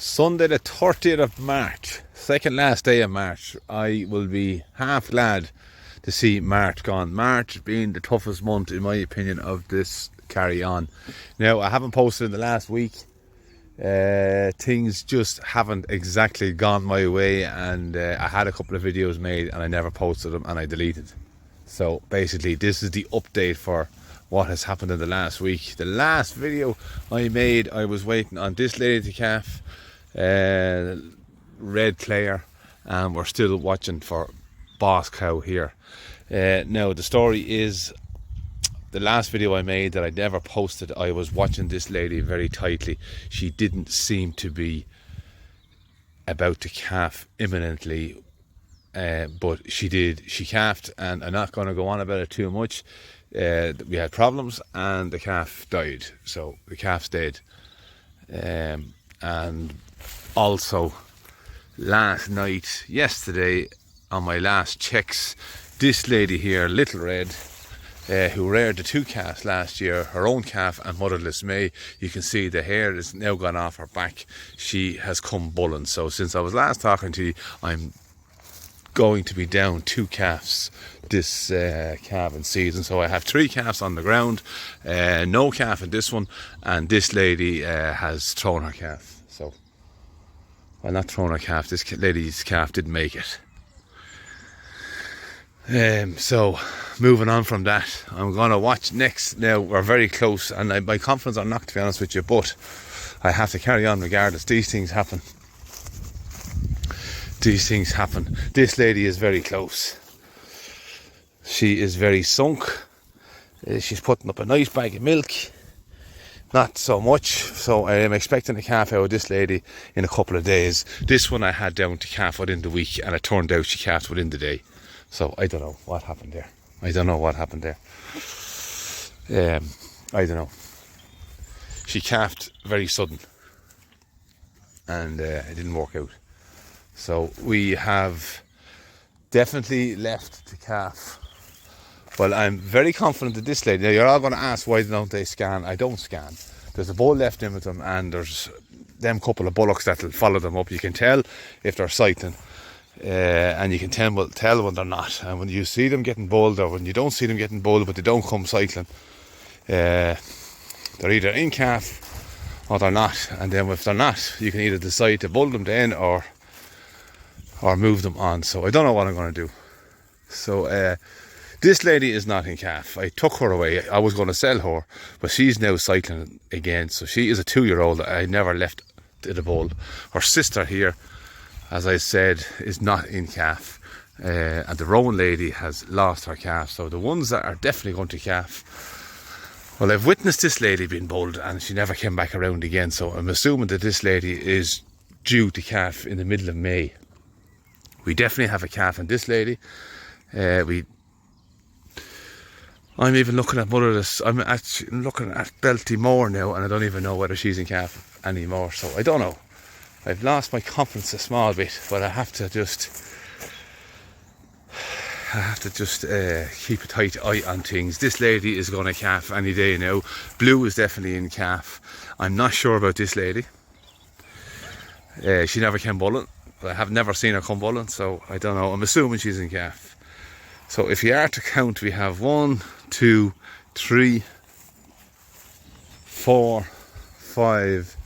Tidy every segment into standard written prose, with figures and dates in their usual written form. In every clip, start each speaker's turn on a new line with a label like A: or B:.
A: Sunday the 30th of March, second last day of March. I will be half glad to see March gone. March being the toughest month, in my opinion, of this carry on. Now, I haven't posted in the last week. Things just haven't exactly gone my way, and I had a couple of videos made and I never posted them and I deleted. So basically this is the update for what has happened in the last week. The last video I made, I was waiting on this lady to calf, Red Clare, and we're still watching for Boss Cow here. Now the story is, the last video I made that I never posted, I was watching this lady very tightly. She didn't seem to be about to calf imminently, but she did. She calfed, and I'm not going to go on about it too much. We had problems and the calf died, so the calf's dead. And also yesterday on my last checks, this lady here, Little Red, who reared the two calves last year, her own calf and motherless May, you can see the hair is now gone off her back. She has come bulling. So since I was last talking to you, I'm going to be down two calves this calving season. So I have three calves on the ground, no calf in this one, and this lady has thrown her calf. So, well, not thrown her calf, this lady's calf didn't make it. So moving on from that, I'm going to watch next. Now we're very close, and my confidence are knocked, to be honest with you, but I have to carry on regardless. These things happen. This lady is very close. She is very sunk. She's putting up a nice bag of milk. Not so much. So I am expecting a calf out of this lady in a couple of days. This one I had down to calf within the week, and it turned out she calved within the day. So I don't know what happened there. I don't know. She calved very sudden, and it didn't work out. So we have definitely left to calf. Well, I'm very confident that this lady, now you're all going to ask, why don't they scan? I don't scan. There's a bull left in with them, and there's them couple of bullocks that'll follow them up. You can tell if they're cycling, and you can tell when they're not. And when you see them getting bulled, or when you don't see them getting bulled but they don't come cycling, they're either in calf or they're not. And then if they're not, you can either decide to bull them then or move them on. So I don't know what I'm going to do. So this lady is not in calf. I took her away. I was going to sell her, but she's now cycling again. So she is a 2-year-old I never left to the bull. Her sister here, as I said, is not in calf, and the roan lady has lost her calf. So the ones that are definitely going to calf, well, I've witnessed this lady being bulled and she never came back around again. So I'm assuming that this lady is due to calf in the middle of May. We definitely have a calf in this lady. I'm even looking at motherless. I'm actually looking at Beltymore now, and I don't even know whether she's in calf anymore. So I don't know. I've lost my confidence a small bit, but I have to just keep a tight eye on things. This lady is going to calf any day now. Blue is definitely in calf. I'm not sure about this lady. She never came bulling. I have never seen her come bulling, so I don't know. I'm assuming she's in calf. So if you are to count, we have 1, 2, 3, 4, 5,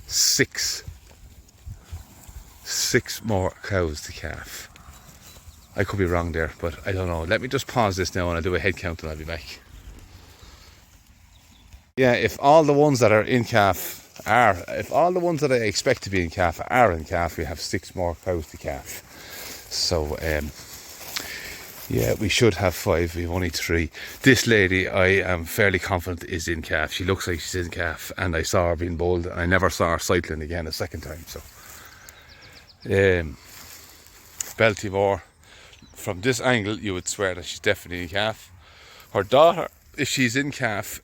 A: 6 more cows to calf. I could be wrong there, but I don't know. Let me just pause this now and I'll do a head count and I'll be back. Yeah, if all the ones that are in calf if all the ones that I expect to be in calf are in calf, we have 6 more cows to calf. So yeah, we should have 5. We've only 3. This lady, I am fairly confident, is in calf. She looks like she's in calf, and I saw her being bulled, and I never saw her cycling again a second time. So Beltymore, from this angle you would swear that she's definitely in calf. Her daughter, if she's in calf,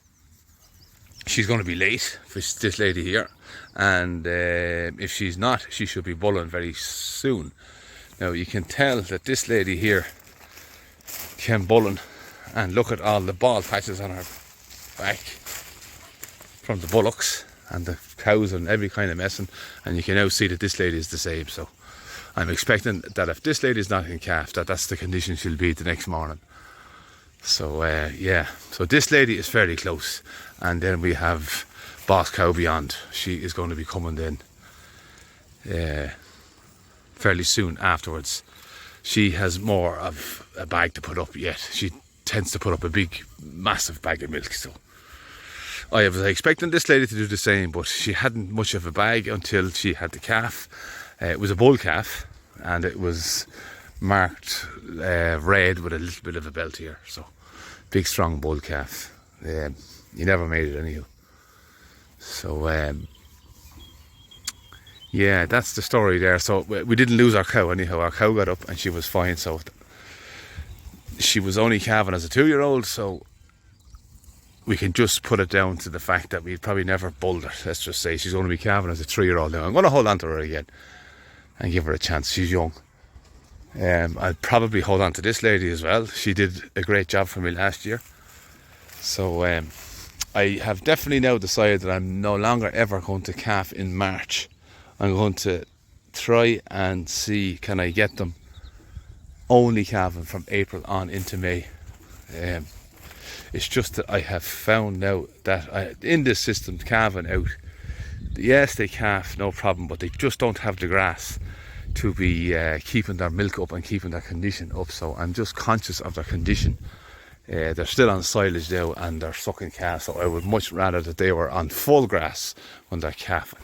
A: she's going to be late for this lady here, and if she's not, she should be bulling very soon. Now you can tell that this lady here came bulling, and look at all the bald patches on her back from the bullocks, and the cows and every kind of messing, and you can now see that this lady is the same. So I'm expecting that if this lady is not in calf, that's the condition she'll be the next morning. So yeah, so this lady is fairly close, and then we have Boss Cow Beyond. She is going to be coming then fairly soon afterwards. She has more of a bag to put up yet. She tends to put up a big, massive bag of milk. So I was expecting this lady to do the same, but she hadn't much of a bag until she had the calf. It was a bull calf, and it was marked red with a little bit of a belt here. So big, strong bull calf. You never made it anyhow. So yeah, that's the story there. So we didn't lose our cow anyhow. Our cow got up and she was fine. So she was only calving as a 2-year-old, so we can just put it down to the fact that we'd probably never bulled her. Let's just say she's going to be calving as a 3-year-old now. I'm going to hold on to her again and give her a chance. She's young. I'll probably hold on to this lady as well. She did a great job for me last year. So I have definitely now decided that I'm no longer ever going to calf in March. I'm going to try and see, can I get them only calving from April on into May. It's just that I have found now that in this system, calving out, yes, they calf, no problem, but they just don't have the grass to be keeping their milk up and keeping their condition up. So I'm just conscious of their condition. They're still on silage now and they're sucking calves, so I would much rather that they were on full grass when they're calving.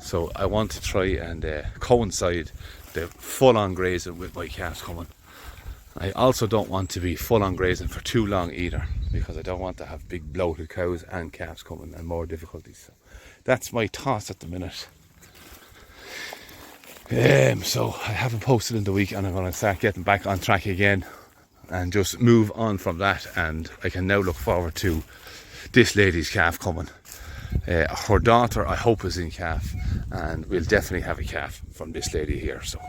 A: So I want to try and coincide the full-on grazing with my calves coming. I also don't want to be full-on grazing for too long either, because I don't want to have big bloated cows and calves coming and more difficulties. So that's my thoughts at the minute. So I haven't posted in the week, and I'm going to start getting back on track again and just move on from that, and I can now look forward to this lady's calf coming. Her daughter, I hope, is in calf, and we'll definitely have a calf from this lady here. So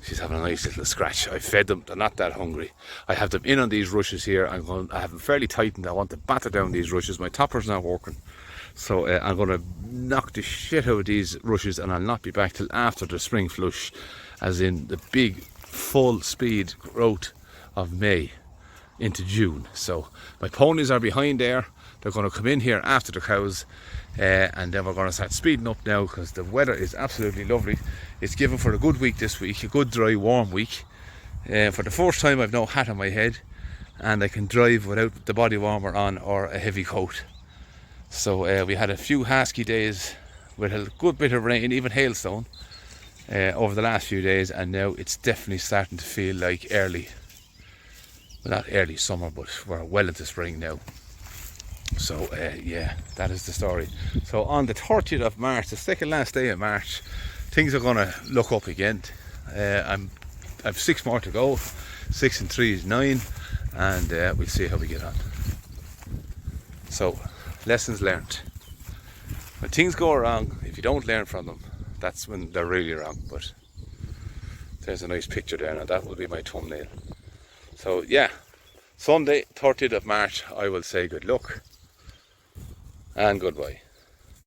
A: she's having a nice little scratch. I fed them, they're not that hungry. I have them in on these rushes here. I have them fairly tightened. I want to batter down these rushes. My topper's not working, so I'm going to knock the shit out of these rushes, and I'll not be back till after the spring flush, as in the big full speed growth of May into June. So my ponies are behind there. They're going to come in here after the cows, and then we're going to start speeding up now, because the weather is absolutely lovely. It's given for a good week this week, a good dry warm week. For the first time I've no hat on my head, and I can drive without the body warmer on or a heavy coat. So we had a few husky days with a good bit of rain, even hailstone, over the last few days, and now it's definitely starting to feel like early, well, not early summer, but we're well into spring now. So yeah, that is the story. So on the 30th of March, the second last day of March, things are going to look up again. I've 6 more to go. 6 and 3 is 9, and we'll see how we get on. So lessons learned. When things go wrong, if you don't learn from them, that's when they're really wrong. But there's a nice picture there, and that will be my thumbnail. So yeah, Sunday 30th of March, I will say good luck and goodbye.